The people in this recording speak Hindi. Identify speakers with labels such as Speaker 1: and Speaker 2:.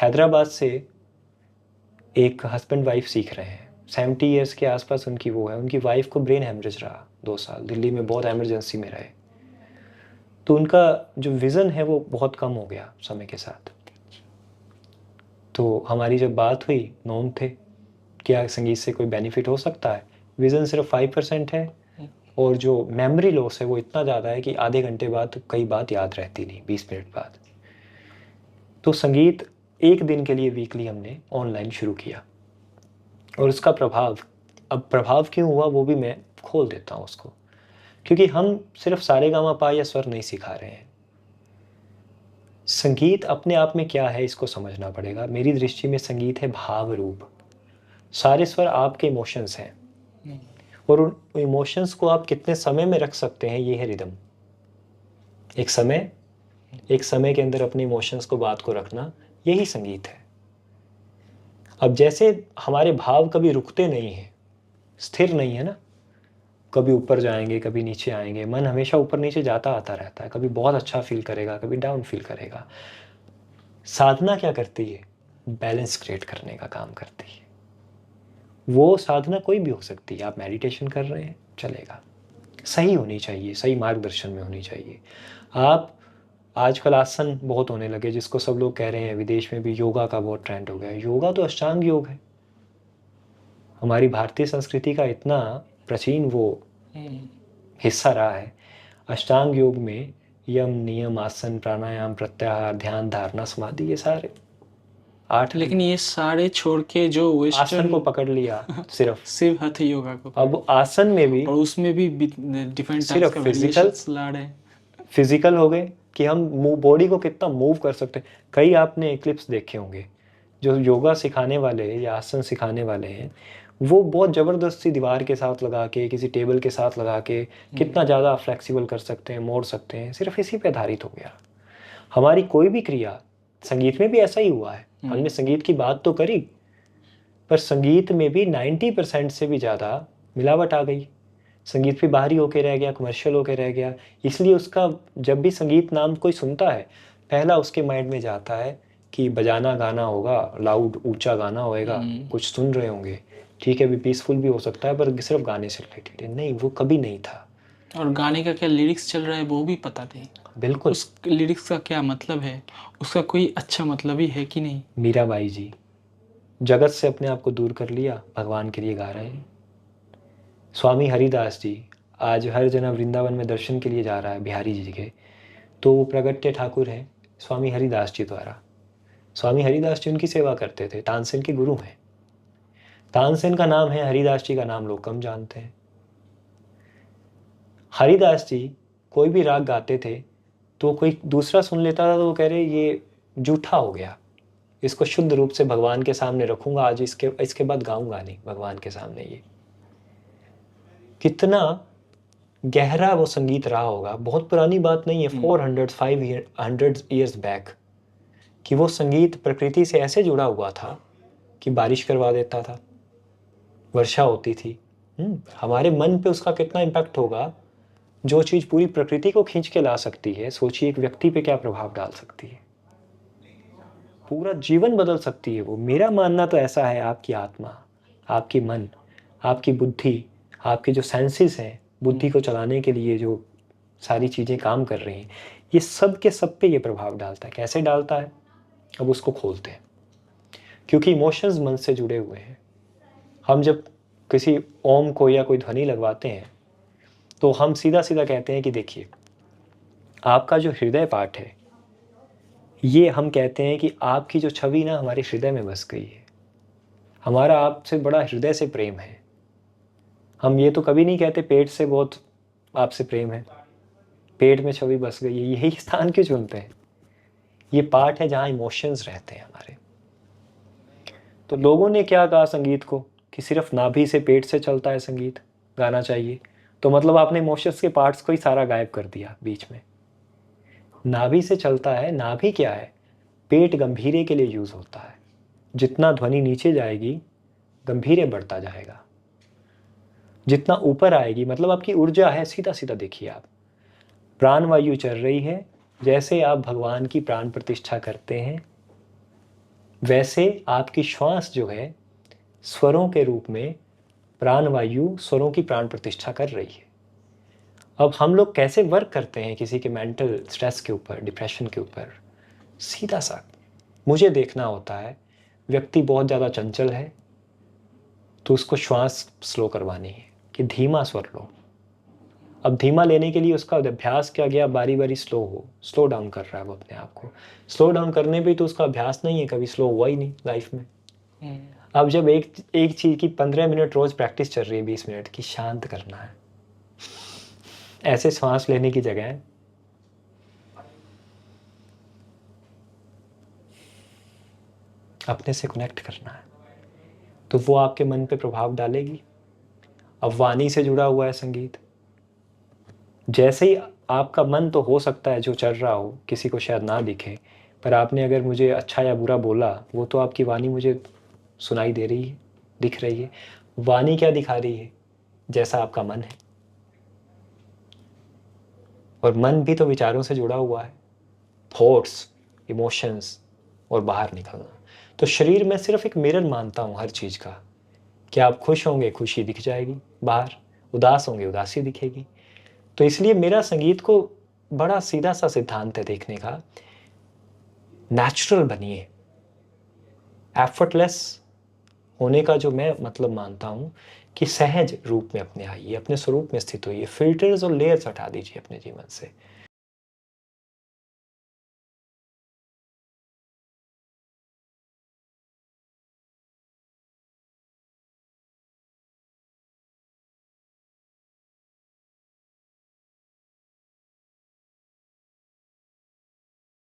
Speaker 1: हैदराबाद से एक हस्बैंड वाइफ सीख रहे हैं, 70 ईयर्स के आसपास उनकी वो है, उनकी वाइफ को ब्रेन हेमरेज रहा 2 साल, दिल्ली में बहुत एमरजेंसी में रहे। तो उनका जो विज़न है वो बहुत कम हो गया समय के साथ। तो हमारी जब बात हुई, नॉन थे, क्या संगीत से कोई बेनिफिट हो सकता है? विज़न सिर्फ 5% है और जो मेमोरी लॉस है वो इतना ज़्यादा है कि आधे घंटे बाद कई बात याद रहती नहीं, 20 मिनट बाद। तो संगीत एक दिन के लिए वीकली हमने ऑनलाइन शुरू किया और उसका प्रभाव, अब प्रभाव क्यों हुआ वो भी मैं खोल देता हूँ उसको, क्योंकि हम सिर्फ सारेगामापा या स्वर नहीं सिखा रहे हैं। संगीत अपने आप में क्या है इसको समझना पड़ेगा। मेरी दृष्टि में संगीत है भाव रूप। सारे स्वर आपके इमोशंस हैं और उन इमोशंस को आप कितने समय में रख सकते हैं, ये है रिदम। एक समय के अंदर अपने इमोशंस को, बात को रखना, यही संगीत है। अब जैसे हमारे भाव कभी रुकते नहीं हैं, स्थिर नहीं है ना, कभी ऊपर जाएंगे कभी नीचे आएंगे, मन हमेशा ऊपर नीचे जाता आता रहता है, कभी बहुत अच्छा फील करेगा कभी डाउन फील करेगा। साधना क्या करती है? बैलेंस क्रिएट करने का काम करती है। वो साधना कोई भी हो सकती है, आप मेडिटेशन कर रहे हैं चलेगा, सही होनी चाहिए, सही मार्गदर्शन में होनी चाहिए। आप आजकल आसन बहुत होने लगे, जिसको सब लोग कह रहे हैं, विदेश में भी योगा का बहुत ट्रेंड हो गया है। योगा तो अष्टांग योग है, हमारी भारतीय संस्कृति का इतना प्राचीन वो हिस्सा रहा है। अष्टांग योग में यम, नियम, आसन, प्राणायाम, प्रत्याहार, ध्यान, धारणा, समाधि, ये सारे 8।
Speaker 2: लेकिन ये सारे छोड़ के जो
Speaker 1: आसन
Speaker 2: वेस्टर्न
Speaker 1: को पकड़ लिया
Speaker 2: सिर्फ हठ योगा को,
Speaker 1: अब आसन में भी,
Speaker 2: और उसमें भी डिफरेंट टाइप्स
Speaker 1: सिर्फ
Speaker 2: का
Speaker 1: फिजिकल
Speaker 2: वेरिएशंस ला रहे हैं।
Speaker 1: फिजिकल हो गए कि हम बॉडी को कितना मूव कर सकते हैं। कई आपने क्लिप्स देखे होंगे, जो योगा सिखाने वाले या आसन सिखाने वाले हैं, वो बहुत ज़बरदस्ती दीवार के साथ लगा के, किसी टेबल के साथ लगा के कितना ज़्यादा फ्लेक्सिबल कर सकते हैं, मोड़ सकते हैं, सिर्फ इसी पे आधारित हो गया। हमारी कोई भी क्रिया, संगीत में भी ऐसा ही हुआ है। हमने संगीत की बात तो करी, पर संगीत में भी 90% से भी ज़्यादा मिलावट आ गई। संगीत भी बाहरी होके रह गया, कमर्शियल होके रह गया। इसलिए उसका, जब भी संगीत नाम कोई सुनता है, पहला उसके माइंड में जाता है कि बजाना गाना होगा, लाउड ऊंचा गाना होएगा, कुछ सुन रहे होंगे, ठीक है, भी पीसफुल भी हो सकता है, पर सिर्फ गाने से रिलेटेड है। नहीं, वो कभी नहीं था।
Speaker 2: और गाने का क्या लिरिक्स चल रहा है वो भी पता नहीं,
Speaker 1: बिल्कुल।
Speaker 2: उस लिरिक्स का क्या मतलब है, उसका कोई अच्छा मतलब ही है कि नहीं।
Speaker 1: मीराबाई जी जगत से अपने आप को दूर कर लिया, भगवान के लिए गा रहे हैं। स्वामी हरिदास जी आज हर जना वृंदावन में दर्शन के लिए जा रहा है बिहारी जी के, तो वो प्रगट्य ठाकुर हैं स्वामी हरिदास जी द्वारा। स्वामी हरिदास जी उनकी सेवा करते थे, तानसेन के गुरु हैं। तानसेन का नाम है, हरिदास जी का नाम लोग कम जानते हैं। हरिदास जी कोई भी राग गाते थे तो कोई दूसरा सुन लेता था तो वो कह रहे ये जूठा हो गया, इसको शुद्ध रूप से भगवान के सामने रखूंगा आज, इसके बाद गाऊंगा नहीं भगवान के सामने। ये कितना गहरा वो संगीत रहा होगा। बहुत पुरानी बात नहीं है, 500 ईयर्स बैक, कि वो संगीत प्रकृति से ऐसे जुड़ा हुआ था कि बारिश करवा देता था, वर्षा होती थी। हमारे मन पे उसका कितना इम्पैक्ट होगा। जो चीज़ पूरी प्रकृति को खींच के ला सकती है, सोचिए एक व्यक्ति पे क्या प्रभाव डाल सकती है, पूरा जीवन बदल सकती है वो। मेरा मानना तो ऐसा है, आपकी आत्मा, आपकी मन, आपकी बुद्धि, आपके जो सेंसेस हैं, बुद्धि को चलाने के लिए जो सारी चीज़ें काम कर रही हैं, ये सब के सब पे ये प्रभाव डालता है। कैसे डालता है, अब उसको खोलते हैं, क्योंकि इमोशंस मन से जुड़े हुए हैं। हम जब किसी ओम को या कोई ध्वनि लगवाते हैं तो हम सीधा सीधा कहते हैं कि देखिए, आपका जो हृदय पाठ है, ये हम कहते हैं कि आपकी जो छवि ना हमारे हृदय में बस गई है, हमारा आपसे बड़ा हृदय से प्रेम है। हम ये तो कभी नहीं कहते पेट से बहुत आपसे प्रेम है, पेट में छवि बस गई है, यही स्थान क्यों चुनते हैं? ये पार्ट है जहाँ इमोशंस रहते हैं हमारे। तो लोगों ने क्या कहा संगीत को, कि सिर्फ नाभि से, पेट से चलता है संगीत, गाना चाहिए। तो मतलब आपने इमोशंस के पार्ट्स को ही सारा गायब कर दिया बीच में। नाभि से चलता है, नाभि क्या है? पेट गंभीरे के लिए यूज़ होता है। जितना ध्वनि नीचे जाएगी, गंभीरे बढ़ता जाएगा। जितना ऊपर आएगी, मतलब आपकी ऊर्जा है, सीधा सीधा देखिए आप, प्राण वायु चल रही है, जैसे आप भगवान की प्राण प्रतिष्ठा करते हैं, वैसे आपकी श्वास जो है स्वरों के रूप में प्राणवायु स्वरों की प्राण प्रतिष्ठा कर रही है। अब हम लोग कैसे वर्क करते हैं किसी के मेंटल स्ट्रेस के ऊपर, डिप्रेशन के ऊपर, सीधा सा मुझे देखना होता है व्यक्ति बहुत ज़्यादा चंचल है तो उसको श्वास स्लो करवानी है कि धीमा स्वर लो। अब धीमा लेने के लिए उसका अभ्यास क्या गया, बारी बारी स्लो डाउन कर रहा है वो अपने आप को। स्लो डाउन करने पे तो उसका अभ्यास नहीं है, कभी स्लो हुआ ही नहीं लाइफ में। अब जब एक एक चीज़ की 15 मिनट रोज प्रैक्टिस चल रही है, 20 मिनट की, शांत करना है, ऐसे सांस लेने की जगह अपने से कनेक्ट करना है, तो वो आपके मन पे प्रभाव डालेगी। अब वाणी से जुड़ा हुआ है संगीत, जैसे ही आपका मन तो हो सकता है जो चल रहा हो किसी को शायद ना दिखे, पर आपने अगर मुझे अच्छा या बुरा बोला, वो तो आपकी वाणी मुझे सुनाई दे रही है, दिख रही है। वाणी क्या दिखा रही है? जैसा आपका मन है, और मन भी तो विचारों से जुड़ा हुआ है, थॉट्स, इमोशंस और बाहर निकलना। तो शरीर में सिर्फ एक मिरर मानता हूँ हर चीज़ का, कि आप खुश होंगे खुशी दिख जाएगी बाहर, उदास होंगे उदासी दिखेगी। तो इसलिए मेरा संगीत को बड़ा सीधा सा सिद्धांत है देखने का, नेचुरल बनिए, एफर्टलेस होने का जो मैं मतलब मानता हूँ कि सहज रूप में अपने आइए, अपने स्वरूप में स्थित होइए, फिल्टर्स और लेयर्स हटा दीजिए अपने जीवन से।